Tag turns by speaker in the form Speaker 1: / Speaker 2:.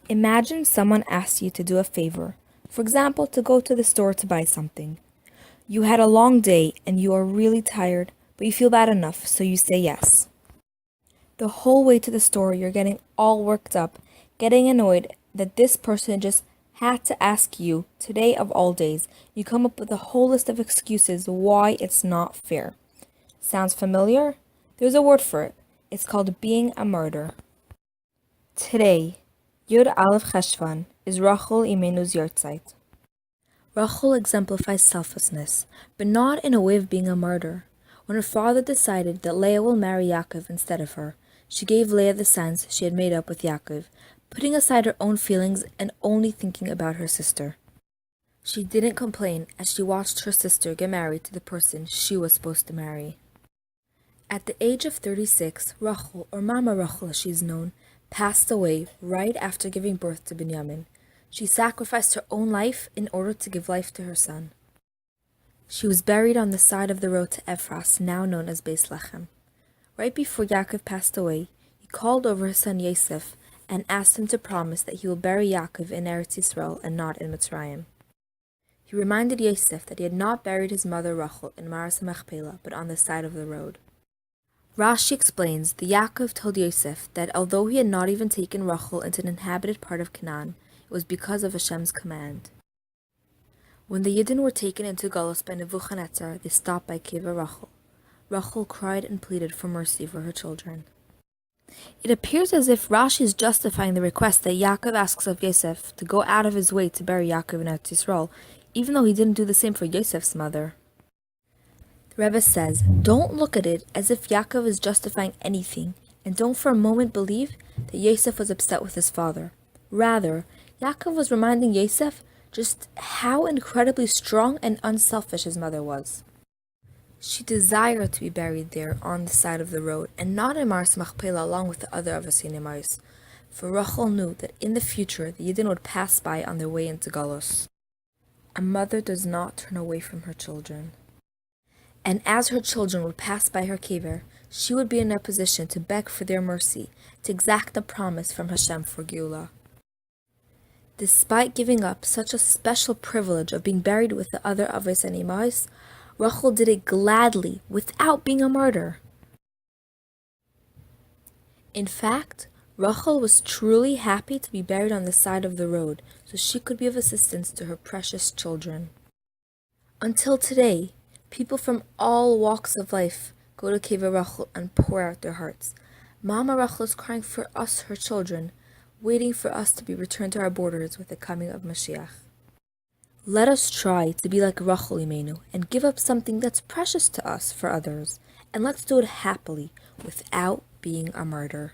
Speaker 1: Imagine someone asked you to do a favor, for example, to go to the store to buy something. You had a long day and you are really tired, but you feel bad enough, so you say yes. The whole way to the store, you're getting all worked up, getting annoyed that this person just had to ask you, today of all days. You come up with a whole list of excuses why it's not fair. Sounds familiar? There's a word for it. It's called being a martyr. Today, Yud Aleph Cheshvan is Rochel Imenu's yahrzeit. Rochel exemplifies selflessness, but not in a way of being a martyr. When her father decided that Leah will marry Yaakov instead of her, she gave Leah the sons she had made up with Yaakov, putting aside her own feelings and only thinking about her sister. She didn't complain as she watched her sister get married to the person she was supposed to marry. At the age of 36, Rochel, or Mama Rochel as she is known, passed away right after giving birth to Binyamin. She sacrificed her own life in order to give life to her son. She was buried on the side of the road to Ephras, now known as Beis Lechem. Right before Yaakov passed away, he called over his son Yosef and asked him to promise that he will bury Yaakov in Eretz Yisrael and not in Mitzrayim. He reminded Yosef that he had not buried his mother Rachel in Maras Machpelah, but on the side of the road. Rashi explains that Yaakov told Yosef that although he had not even taken Rachel into an inhabited part of Canaan, it was because of Hashem's command. When the Yidden were taken into Galus by Nebuchadnezzar, they stopped by Keva Rachel. Rachel cried and pleaded for mercy for her children. It appears as if Rashi is justifying the request that Yaakov asks of Yosef to go out of his way to bury Yaakov in Eretz Yisrael, even though he didn't do the same for Yosef's mother. The Rebbe says, don't look at it as if Yaakov is justifying anything, and don't for a moment believe that Yosef was upset with his father. Rather, Yaakov was reminding Yosef just how incredibly strong and unselfish his mother was. She desired to be buried there on the side of the road, and not in Maras Machpelah along with the other Avosei Emais, for Rachel knew that in the future the Yidden would pass by on their way into Galus. A mother does not turn away from her children. And as her children would pass by her kever, she would be in a position to beg for their mercy, to exact a promise from Hashem for Geulah. Despite giving up such a special privilege of being buried with the other Avosei Emais, Rachel did it gladly, without being a martyr. In fact, Rachel was truly happy to be buried on the side of the road, so she could be of assistance to her precious children. Until today, people from all walks of life go to Keva Rachel and pour out their hearts. Mama Rachel is crying for us, her children, waiting for us to be returned to our borders with the coming of Mashiach. Let us try to be like Rachel Imenu and give up something that's precious to us for others, and let's do it happily, without being a martyr.